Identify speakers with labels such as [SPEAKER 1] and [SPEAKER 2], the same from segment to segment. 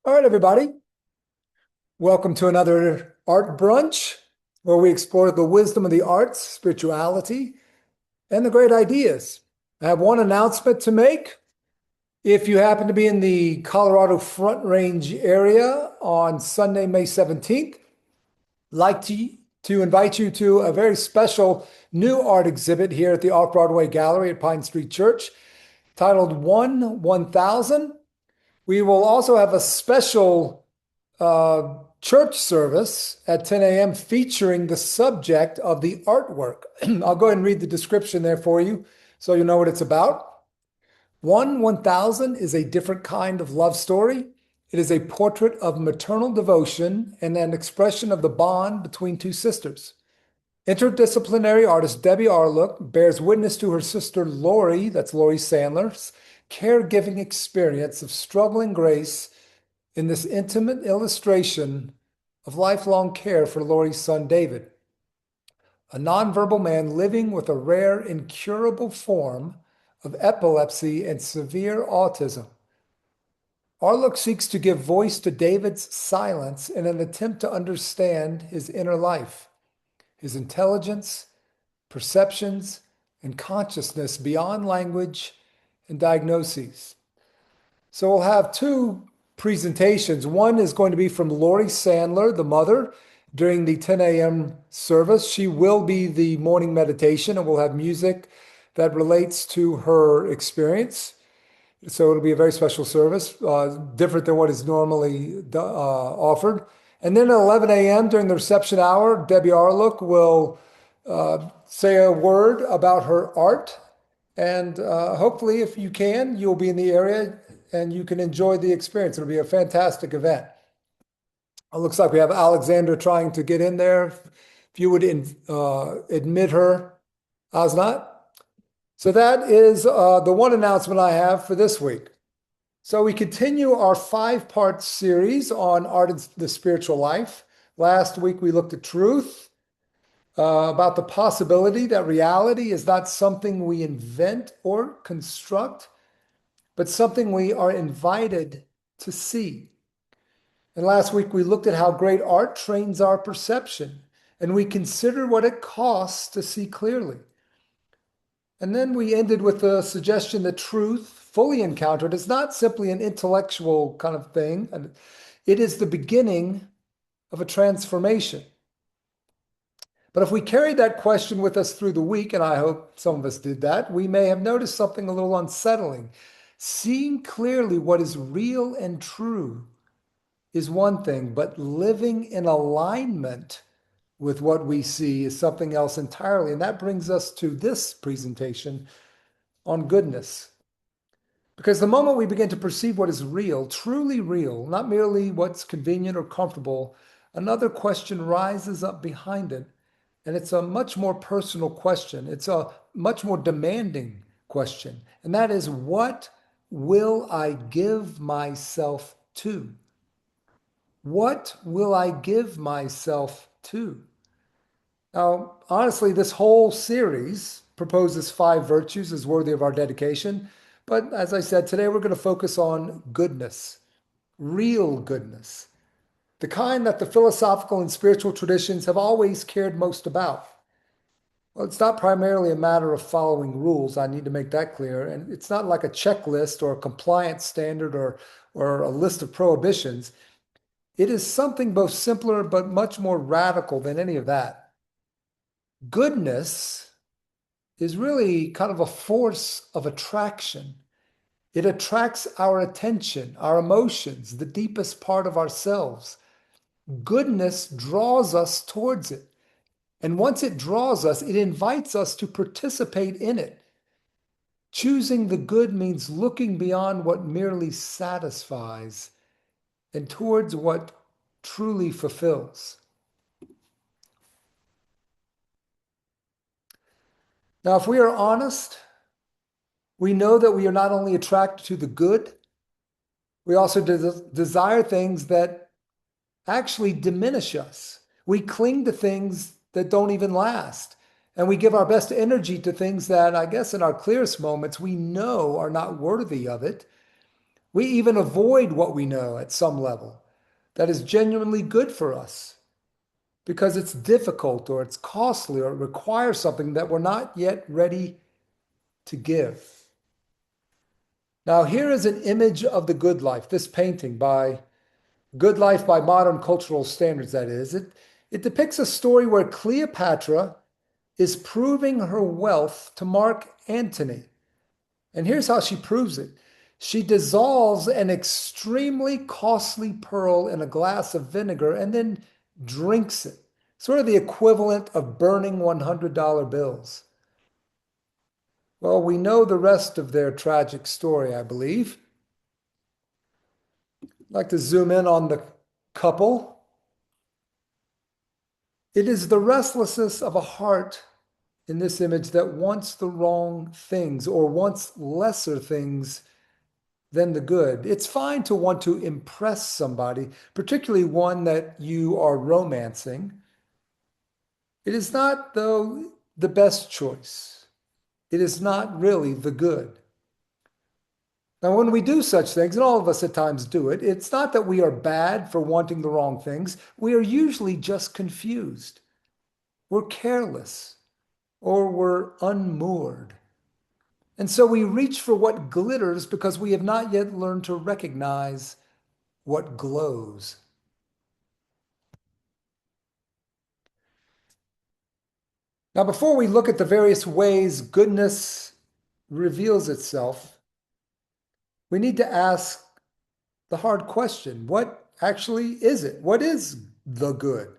[SPEAKER 1] All right, everybody. Welcome to another art brunch where we explore the wisdom of the arts, spirituality, and the great ideas. I have one announcement to make. If you happen to be in the Colorado Front Range area on Sunday, May 17th, I'd like to invite you to a very special new art exhibit here at the Off-Broadway Gallery at Pine Street Church titled 1000. We will also have a special church service at 10 a.m. featuring the subject of the artwork. I'll go ahead and read the description there for you so you know what it's about. 1000 is a different kind of love story. It is a portrait of maternal devotion and an expression of the bond between two sisters. Interdisciplinary artist Debbie Arlook bears witness to her sister Lori, that's Lori Sandler's, caregiving experience of struggling grace in this intimate illustration of lifelong care for Lori's son, David, a nonverbal man living with a rare, incurable form of epilepsy and severe autism. Arlook seeks to give voice to David's silence in an attempt to understand his inner life, his intelligence, perceptions, and consciousness beyond language and diagnoses. So we'll have two presentations. One is going to be from Lori Sandler, the mother, during the 10 a.m. service. She will be the morning meditation, and we'll have music that relates to her experience. So it'll be a very special service, different than what is normally offered. And then at 11 a.m. during the reception hour, Debbie Arlook will say a word about her art. And hopefully, if you can, you'll be in the area and you can enjoy the experience. It'll be a fantastic event. It looks like we have Alexander trying to get in there. If you would admit her, Asnat. So that is the one announcement I have for this week. So we continue our 5-part series on art and the spiritual life. Last week we looked at truth, about the possibility that reality is not something we invent or construct, but something we are invited to see. And last week we looked at how great art trains our perception, and we considered what it costs to see clearly. And then we ended with the suggestion that truth, fully encountered, is not simply an intellectual kind of thing. It is the beginning of a transformation. But if we carried that question with us through the week, and I hope some of us did that, we may have noticed something a little unsettling. Seeing clearly what is real and true is one thing, but living in alignment with what we see is something else entirely. And that brings us to this presentation on goodness. Because the moment we begin to perceive what is real, truly real, not merely what's convenient or comfortable, another question rises up behind it. And it's a much more personal question. It's a much more demanding question. And that is, what will I give myself to? What will I give myself to? Now, honestly, this whole series proposes 5 virtues as worthy of our dedication. But as I said, today we're going to focus on goodness, real goodness, the kind that the philosophical and spiritual traditions have always cared most about. Well, it's not primarily a matter of following rules. I need to make that clear. And it's not like a checklist or a compliance standard or a list of prohibitions. It is something both simpler but much more radical than any of that. Goodness is really kind of a force of attraction. It attracts our attention, our emotions, the deepest part of ourselves. Goodness draws us towards it. And once it draws us, it invites us to participate in it. Choosing the good means looking beyond what merely satisfies and towards what truly fulfills. Now, if we are honest, we know that we are not only attracted to the good, we also desire things that actually diminish us. We cling to things that don't even last. And we give our best energy to things that, I guess, in our clearest moments, we know are not worthy of it. We even avoid what we know at some level that is genuinely good for us because it's difficult or it's costly or it requires something that we're not yet ready to give. Now, here is an image of the good life, this painting by Good Life by Modern Cultural Standards, that is. It depicts a story where Cleopatra is proving her wealth to Mark Antony. And here's how she proves it. She dissolves an extremely costly pearl in a glass of vinegar and then drinks it, sort of the equivalent of burning $100 bills. Well, we know the rest of their tragic story, I believe. I'd like to zoom in on the couple. It is the restlessness of a heart in this image that wants the wrong things or wants lesser things than the good. It's fine to want to impress somebody, particularly one that you are romancing. It is not, though, the best choice. It is not really the good. Now, when we do such things, and all of us at times do it, it's not that we are bad for wanting the wrong things. We are usually just confused. We're careless or we're unmoored. And so we reach for what glitters because we have not yet learned to recognize what glows. Now, before we look at the various ways goodness reveals itself, we need to ask the hard question: what actually is it? What is the good?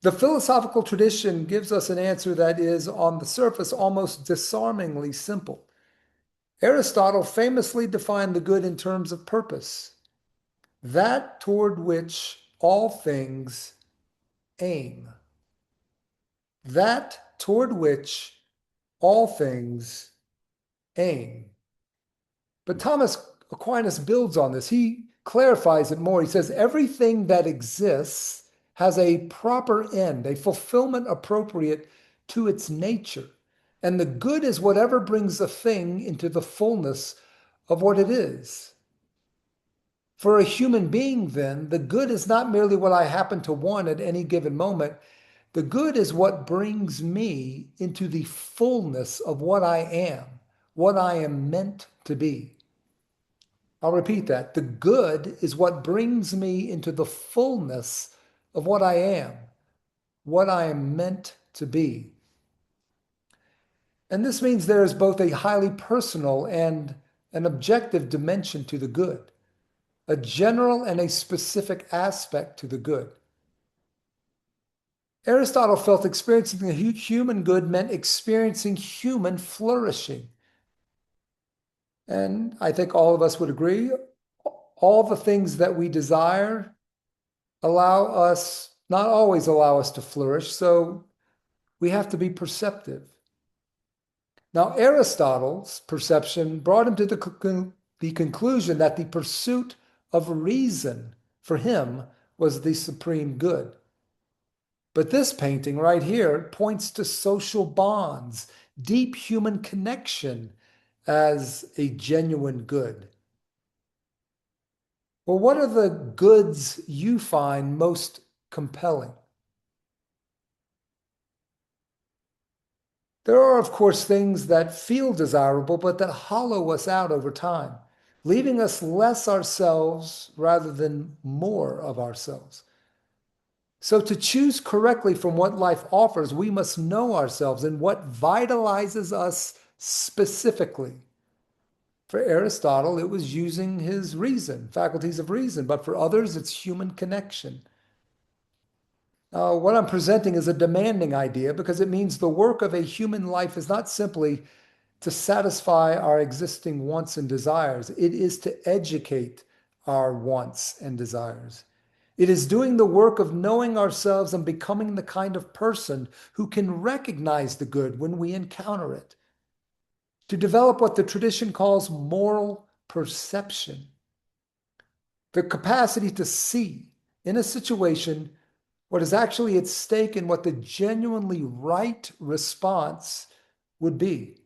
[SPEAKER 1] The philosophical tradition gives us an answer that is, on the surface, almost disarmingly simple. Aristotle famously defined the good in terms of purpose, that toward which all things aim. That toward which all things aim. But Thomas Aquinas builds on this. He clarifies it more. He says, everything that exists has a proper end, a fulfillment appropriate to its nature. And the good is whatever brings a thing into the fullness of what it is. For a human being, then, the good is not merely what I happen to want at any given moment. The good is what brings me into the fullness of what I am meant to be. I'll repeat that. The good is what brings me into the fullness of what I am meant to be. And this means there is both a highly personal and an objective dimension to the good, a general and a specific aspect to the good. Aristotle felt experiencing the human good meant experiencing human flourishing. And I think all of us would agree, all the things that we desire not always allow us to flourish, so we have to be perceptive. Now, Aristotle's perception brought him to the conclusion that the pursuit of reason for him was the supreme good. But this painting right here points to social bonds, deep human connection as a genuine good. Well, what are the goods you find most compelling? There are, of course, things that feel desirable, but that hollow us out over time, leaving us less ourselves rather than more of ourselves. So, to choose correctly from what life offers, we must know ourselves and what vitalizes us specifically. For Aristotle, it was using his reason, faculties of reason, but for others, it's human connection. What I'm presenting is a demanding idea because it means the work of a human life is not simply to satisfy our existing wants and desires. It is to educate our wants and desires. It is doing the work of knowing ourselves and becoming the kind of person who can recognize the good when we encounter it. To develop what the tradition calls moral perception, the capacity to see in a situation what is actually at stake and what the genuinely right response would be.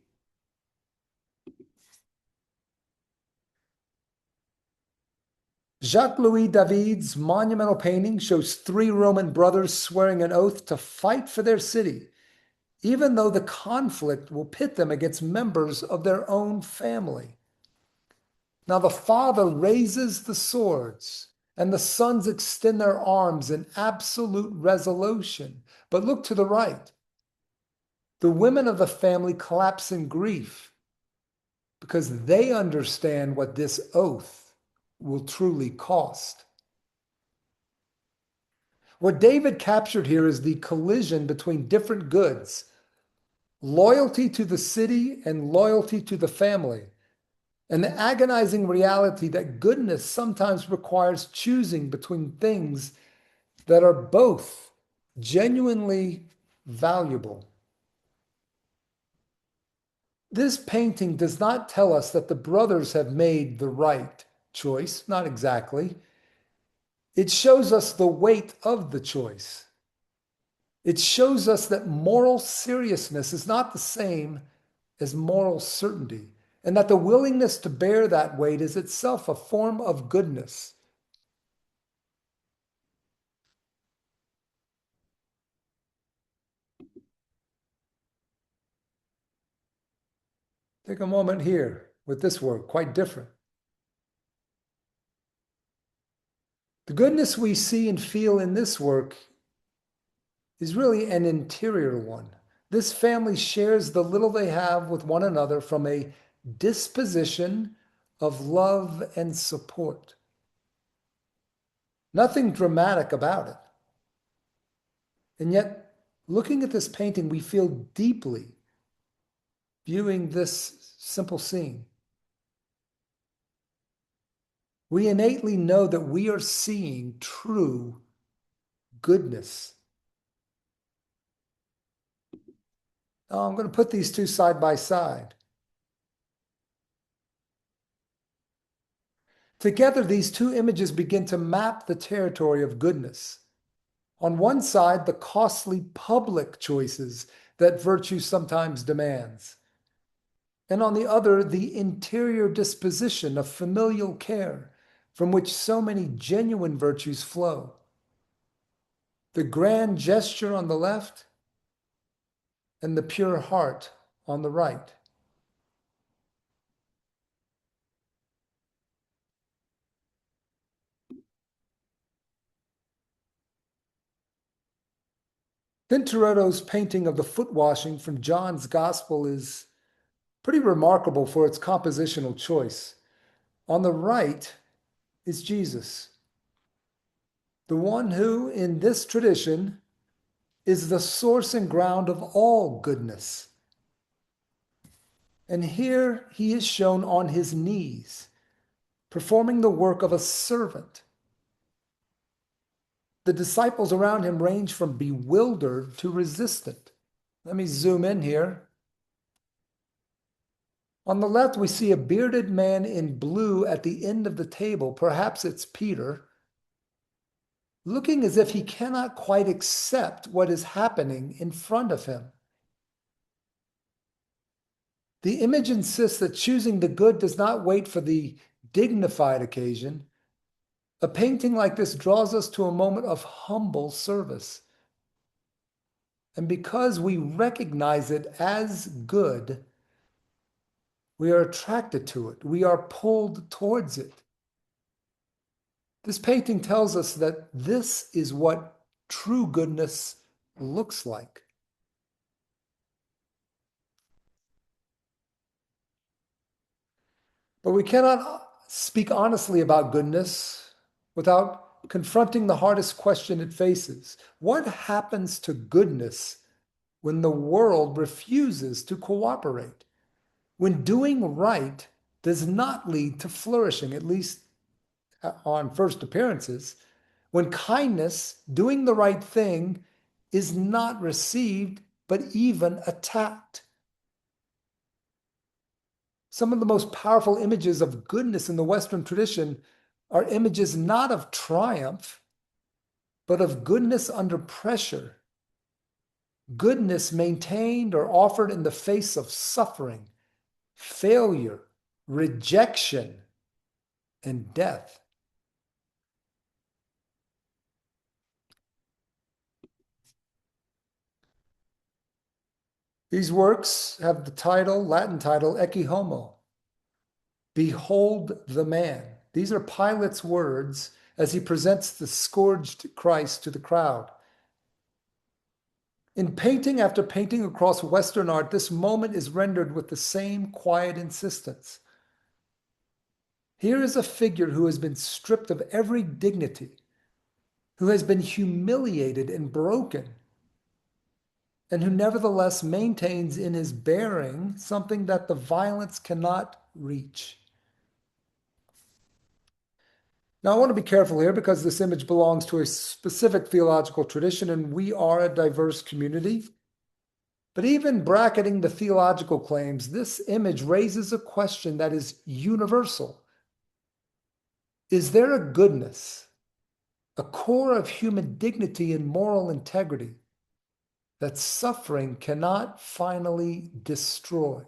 [SPEAKER 1] Jacques-Louis David's monumental painting shows three Roman brothers swearing an oath to fight for their city, even though the conflict will pit them against members of their own family. Now the father raises the swords, and the sons extend their arms in absolute resolution. But look to the right. The women of the family collapse in grief because they understand what this oath will truly cost. What David captured here is the collision between different goods, loyalty to the city and loyalty to the family, and the agonizing reality that goodness sometimes requires choosing between things that are both genuinely valuable. This painting does not tell us that the brothers have made the right choice, not exactly. It shows us the weight of the choice. It shows us that moral seriousness is not the same as moral certainty, and that the willingness to bear that weight is itself a form of goodness. Take a moment here with this work, quite different. The goodness we see and feel in this work is really an interior one. This family shares the little they have with one another from a disposition of love and support. Nothing dramatic about it. And yet, looking at this painting, we feel deeply viewing this simple scene. We innately know that we are seeing true goodness. Now, I'm going to put these two side by side. Together, these two images begin to map the territory of goodness. On one side, the costly public choices that virtue sometimes demands. And on the other, the interior disposition of familial care from which so many genuine virtues flow. The grand gesture on the left and the pure heart on the right. Tintoretto's painting of the foot washing from John's Gospel is pretty remarkable for its compositional choice. On the right is Jesus, the one who, in this tradition, is the source and ground of all goodness. And here he is shown on his knees, performing the work of a servant. The disciples around him range from bewildered to resistant. Let me zoom in here. On the left, we see a bearded man in blue at the end of the table. Perhaps it's Peter, looking as if he cannot quite accept what is happening in front of him. The image insists that choosing the good does not wait for the dignified occasion. A painting like this draws us to a moment of humble service. And because we recognize it as good, we are attracted to it. We are pulled towards it. This painting tells us that this is what true goodness looks like. But we cannot speak honestly about goodness without confronting the hardest question it faces. What happens to goodness when the world refuses to cooperate? When doing right does not lead to flourishing, at least on first appearances, when kindness, doing the right thing, is not received, but even attacked. Some of the most powerful images of goodness in the Western tradition are images not of triumph, but of goodness under pressure. Goodness maintained or offered in the face of suffering, failure, rejection, and death. These works have the Latin title, Ecce Homo, behold the man. These are Pilate's words as he presents the scourged Christ to the crowd. In painting after painting across Western art, this moment is rendered with the same quiet insistence. Here is a figure who has been stripped of every dignity, who has been humiliated and broken, and who nevertheless maintains in his bearing something that the violence cannot reach. Now, I want to be careful here because this image belongs to a specific theological tradition, and we are a diverse community. But even bracketing the theological claims, this image raises a question that is universal. Is there a goodness, a core of human dignity and moral integrity that suffering cannot finally destroy?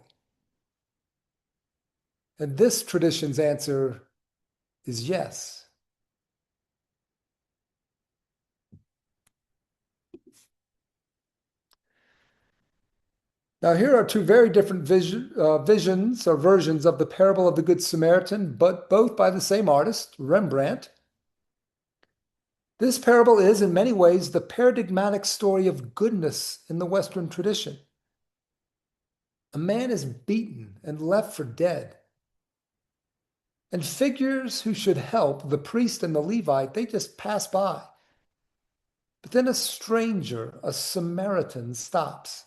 [SPEAKER 1] And this tradition's answer is yes. Now, here are two very different visions or versions of the parable of the Good Samaritan, but both by the same artist, Rembrandt. This parable is, in many ways, the paradigmatic story of goodness in the Western tradition. A man is beaten and left for dead. And figures who should help, the priest and the Levite, they just pass by. But then a stranger, a Samaritan, stops.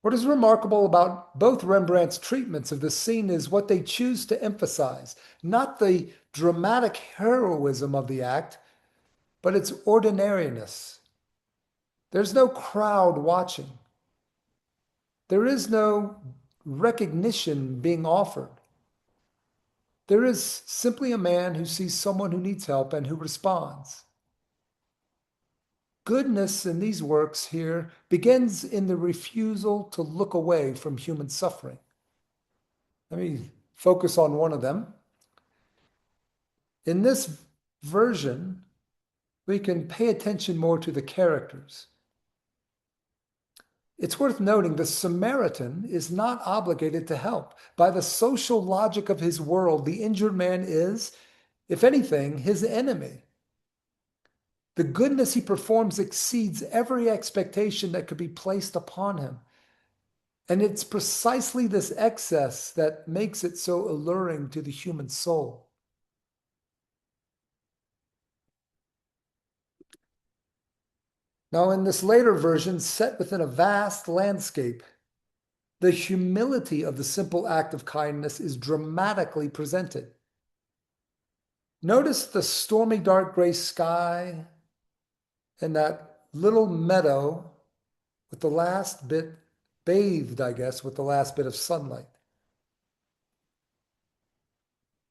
[SPEAKER 1] What is remarkable about both Rembrandt's treatments of this scene is what they choose to emphasize, not the dramatic heroism of the act, but its ordinariness. There's no crowd watching. There is no recognition being offered. There is simply a man who sees someone who needs help and who responds. Goodness in these works here begins in the refusal to look away from human suffering. Let me focus on one of them. In this version, we can pay attention more to the characters. It's worth noting the Samaritan is not obligated to help. By the social logic of his world, the injured man is, if anything, his enemy. The goodness he performs exceeds every expectation that could be placed upon him. And it's precisely this excess that makes it so alluring to the human soul. Now, in this later version, set within a vast landscape, the humility of the simple act of kindness is dramatically presented. Notice the stormy dark gray sky and that little meadow with the last bit bathed, I guess, with the last bit of sunlight.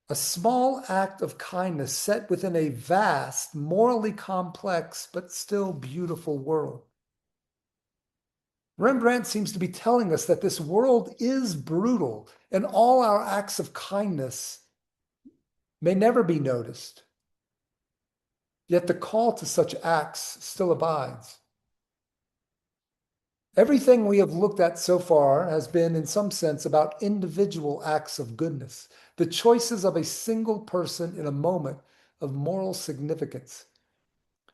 [SPEAKER 1] A small act of kindness set within a vast, morally complex, but still beautiful world. Rembrandt seems to be telling us that this world is brutal, and all our acts of kindness may never be noticed. Yet the call to such acts still abides. Everything we have looked at so far has been, in some sense, about individual acts of goodness, the choices of a single person in a moment of moral significance.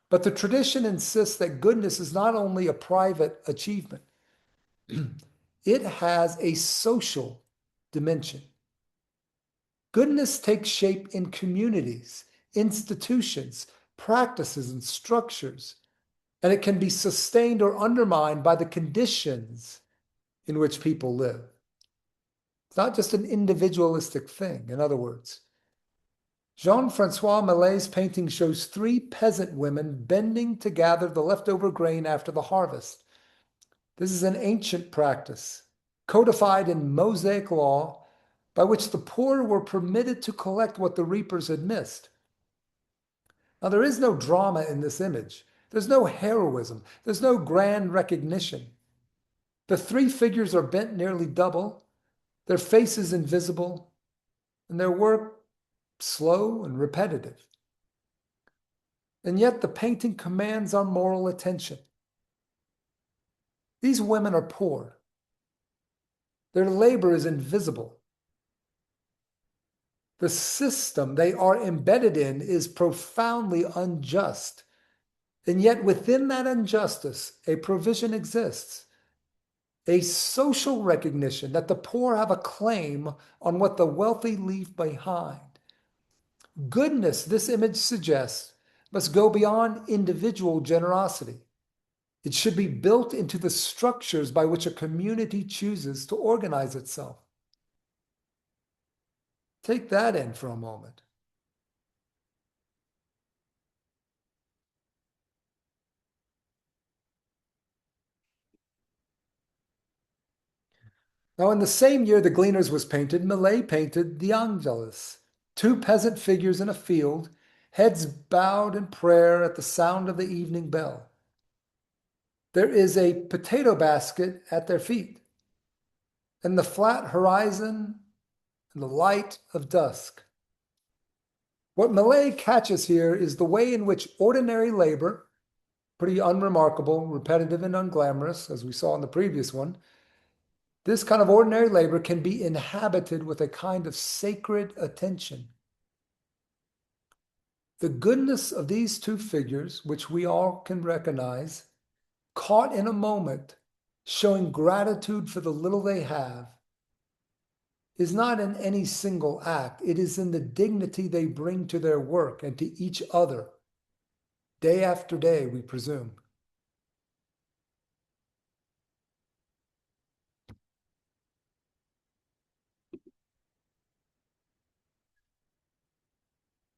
[SPEAKER 1] But the tradition insists that goodness is not only a private achievement, it has a social dimension. Goodness takes shape in communities, institutions, practices, and structures, and it can be sustained or undermined by the conditions in which people live. It's not just an individualistic thing, in other words. Jean-Francois Millet's painting shows three peasant women bending to gather the leftover grain after the harvest. This is an ancient practice, codified in Mosaic law, by which the poor were permitted to collect what the reapers had missed. Now, there is no drama in this image. There's no heroism. There's no grand recognition. The three figures are bent nearly double, their faces invisible, and their work slow and repetitive. And yet the painting commands our moral attention. These women are poor. Their labor is invisible. The system they are embedded in is profoundly unjust. And yet, within that injustice, a provision exists, a social recognition that the poor have a claim on what the wealthy leave behind. Goodness, this image suggests, must go beyond individual generosity. It should be built into the structures by which a community chooses to organize itself. Take that in for a moment. Now, in the same year the Gleaners was painted, Millet painted the Angelus, two peasant figures in a field, heads bowed in prayer at the sound of the evening bell. There is a potato basket at their feet, and the flat horizon and the light of dusk. What Millet catches here is the way in which ordinary labor, pretty unremarkable, repetitive, and unglamorous, as we saw in the previous one, this kind of ordinary labor can be inhabited with a kind of sacred attention. The goodness of these two figures, which we all can recognize, caught in a moment, showing gratitude for the little they have, is not in any single act. It is in the dignity they bring to their work and to each other, day after day, we presume.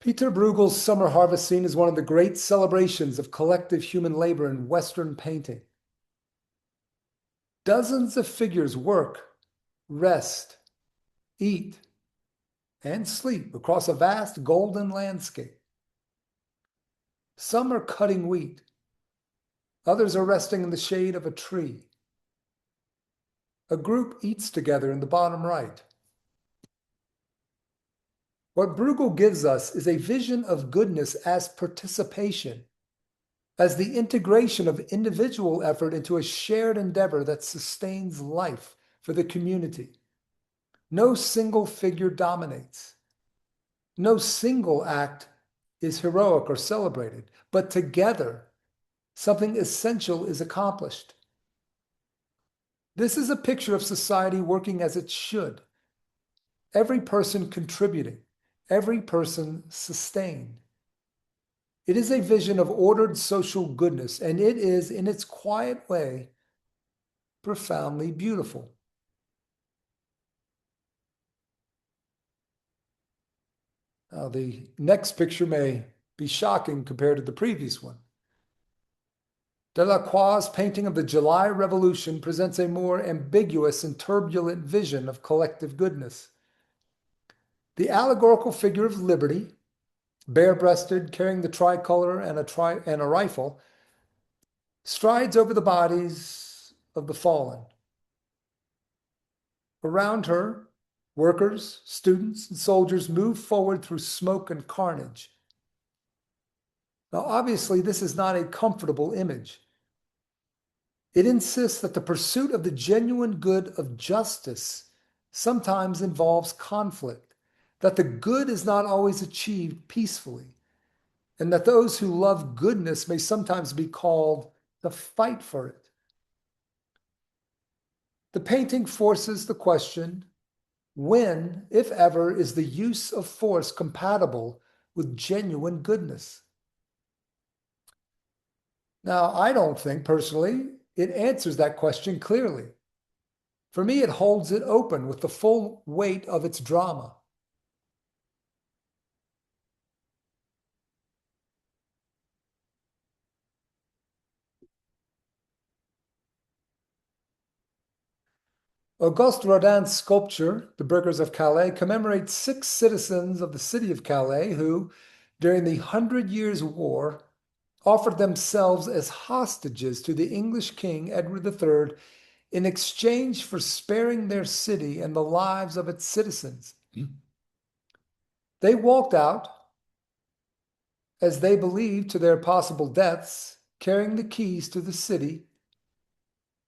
[SPEAKER 1] Peter Bruegel's summer harvest scene is one of the great celebrations of collective human labor in Western painting. Dozens of figures work, rest, eat, and sleep across a vast golden landscape. Some are cutting wheat. Others are resting in the shade of a tree. A group eats together in the bottom right. What Bruegel gives us is a vision of goodness as participation, as the integration of individual effort into a shared endeavor that sustains life for the community. No single figure dominates. No single act is heroic or celebrated, but together, something essential is accomplished. This is a picture of society working as it should. Every person contributing, every person sustained. It is a vision of ordered social goodness, and it is, in its quiet way, profoundly beautiful. Now, the next picture may be shocking compared to the previous one. Delacroix's painting of the July Revolution presents a more ambiguous and turbulent vision of collective goodness. The allegorical figure of liberty, bare-breasted, carrying the tricolor and a rifle, strides over the bodies of the fallen. Around her, workers, students, and soldiers move forward through smoke and carnage. Now, obviously, this is not a comfortable image. It insists that the pursuit of the genuine good of justice sometimes involves conflict, that the good is not always achieved peacefully, and that those who love goodness may sometimes be called to fight for it. The painting forces the question, when, if ever, is the use of force compatible with genuine goodness? Now, I don't think, personally, it answers that question clearly. For me, it holds it open with the full weight of its drama. Auguste Rodin's sculpture, The Burghers of Calais, commemorates 6 citizens of the city of Calais who, during the Hundred Years' War, offered themselves as hostages to the English king, Edward III, in exchange for sparing their city and the lives of its citizens. They walked out, as they believed, to their possible deaths, carrying the keys to the city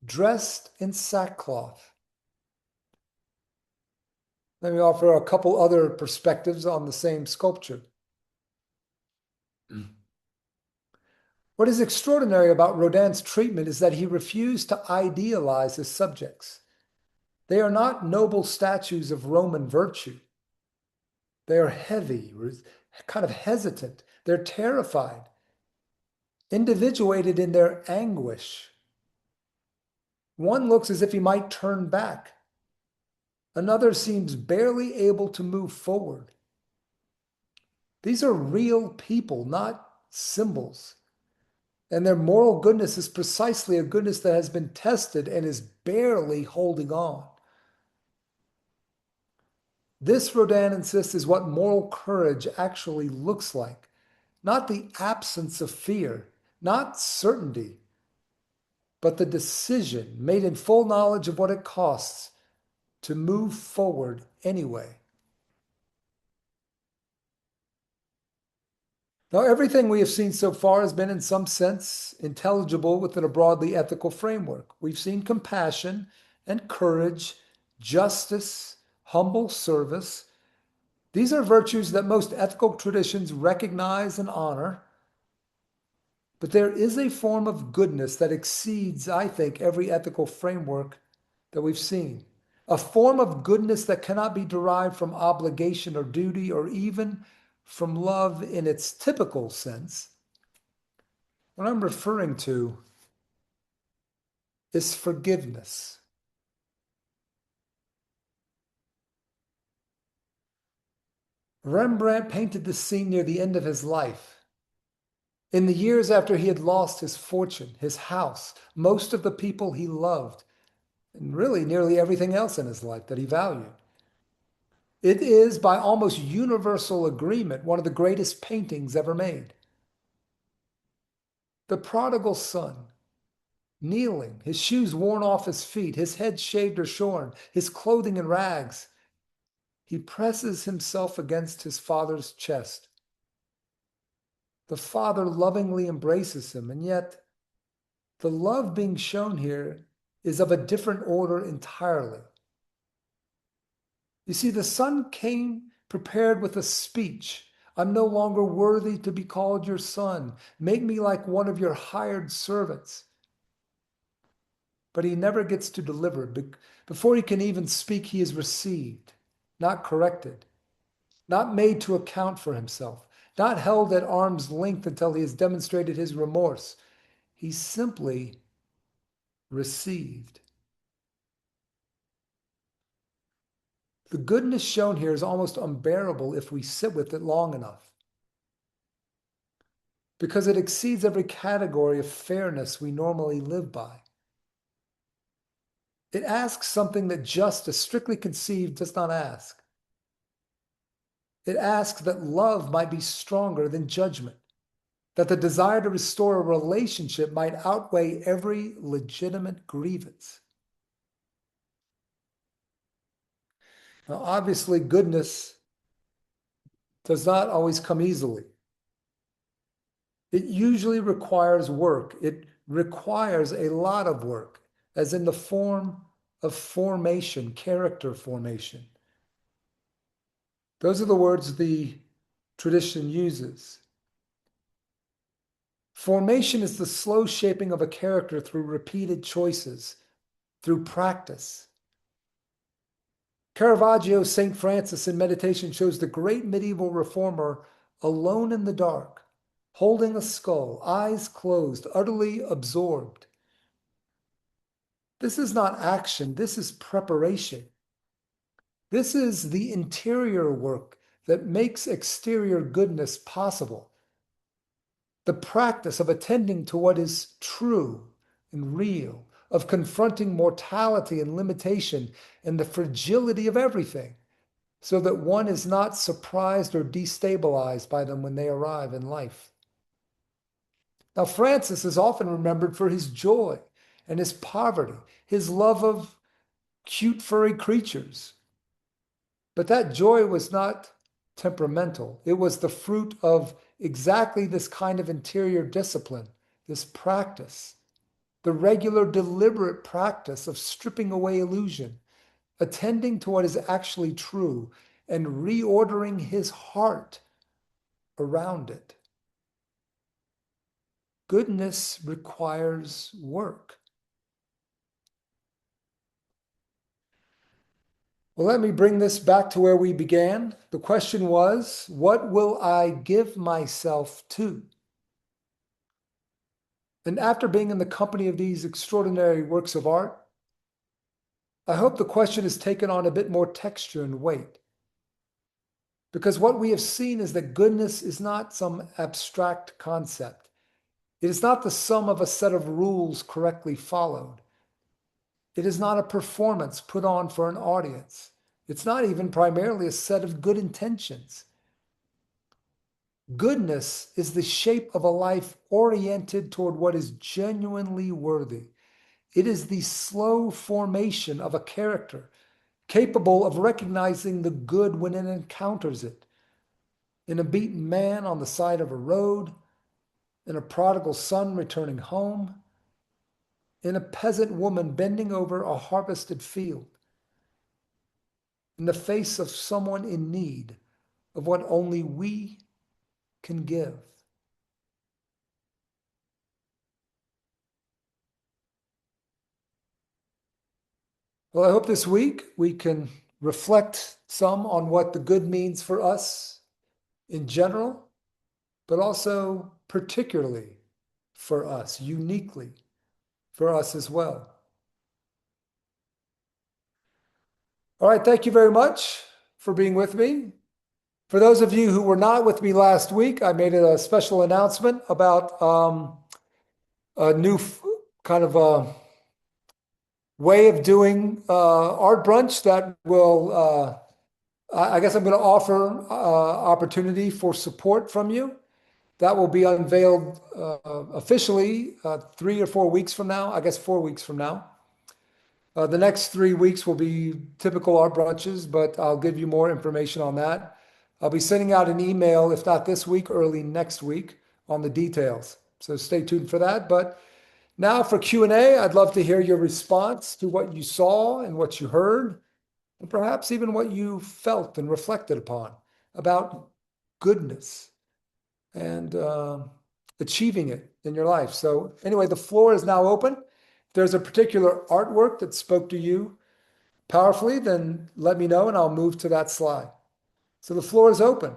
[SPEAKER 1] dressed in sackcloth. Let me offer a couple other perspectives on the same sculpture. What is extraordinary about Rodin's treatment is that he refused to idealize his subjects. They are not noble statues of Roman virtue. They are heavy, kind of hesitant. They're terrified, individuated in their anguish. One looks as if he might turn back. Another seems barely able to move forward. These are real people, not symbols. And their moral goodness is precisely a goodness that has been tested and is barely holding on. This, Rodin insists, is what moral courage actually looks like. Not the absence of fear, not certainty, but the decision made in full knowledge of what it costs to move forward anyway. Now, everything we have seen so far has been, in some sense, intelligible within a broadly ethical framework. We've seen compassion and courage, justice, humble service. These are virtues that most ethical traditions recognize and honor. But there is a form of goodness that exceeds, I think, every ethical framework that we've seen. A form of goodness that cannot be derived from obligation or duty or even from love in its typical sense. What I'm referring to is forgiveness. Rembrandt painted this scene near the end of his life. In the years after he had lost his fortune, his house, most of the people he loved, and really nearly everything else in his life that he valued. It is, by almost universal agreement, one of the greatest paintings ever made. The prodigal son, kneeling, his shoes worn off his feet, his head shaved or shorn, his clothing in rags. He presses himself against his father's chest. The father lovingly embraces him, and yet the love being shown here is of a different order entirely. You see, the son came prepared with a speech. I'm no longer worthy to be called your son. Make me like one of your hired servants. But he never gets to deliver. Before he can even speak, he is received, not corrected, not made to account for himself, not held at arm's length until he has demonstrated his remorse. He's simply received. The goodness shown here is almost unbearable if we sit with it long enough, because it exceeds every category of fairness we normally live by. It asks something that justice, strictly conceived, does not ask. It asks that love might be stronger than judgment, that the desire to restore a relationship might outweigh every legitimate grievance. Now, obviously, goodness does not always come easily. It usually requires work. It requires a lot of work, as in the form of formation, character formation. Those are the words the tradition uses. Formation is the slow shaping of a character through repeated choices, through practice. Caravaggio's St. Francis in Meditation shows the great medieval reformer alone in the dark, holding a skull, eyes closed, utterly absorbed. This is not action, this is preparation. This is the interior work that makes exterior goodness possible. The practice of attending to what is true and real, of confronting mortality and limitation and the fragility of everything, so that one is not surprised or destabilized by them when they arrive in life. Now, Francis is often remembered for his joy and his poverty, his love of cute furry creatures. But that joy was not temperamental. It was the fruit of exactly this kind of interior discipline, this practice. the regular, deliberate practice of stripping away illusion, attending to what is actually true, and reordering his heart around it. Goodness requires work. Well, let me bring this back to where we began. The question was, what will I give myself to? And after being in the company of these extraordinary works of art, I hope the question has taken on a bit more texture and weight. Because what we have seen is that goodness is not some abstract concept. It is not the sum of a set of rules correctly followed. It is not a performance put on for an audience. It's not even primarily a set of good intentions. Goodness is the shape of a life oriented toward what is genuinely worthy. It is the slow formation of a character capable of recognizing the good when it encounters it. In a beaten man on the side of a road, in a prodigal son returning home, in a peasant woman bending over a harvested field, in the face of someone in need of what only we can give. Well, I hope this week we can reflect some on what the good means for us in general, but also particularly for us, uniquely for us as well. All right, thank you very much for being with me. For those of you who were not with me last week, I made a special announcement about a new kind of a way of doing art brunch that will, I guess I'm going to offer opportunity for support from you. That will be unveiled officially 3 or 4 weeks from now, I guess 4 weeks from now. The next 3 weeks will be typical art brunches, but I'll give you more information on that. I'll be sending out an email, if not this week, early next week on the details. So stay tuned for that. But now for Q&A, I'd love to hear your response to what you saw and what you heard, and perhaps even what you felt and reflected upon about goodness and achieving it in your life. So anyway, the floor is now open. If there's a particular artwork that spoke to you powerfully, then let me know and I'll move to that slide. So the floor is open.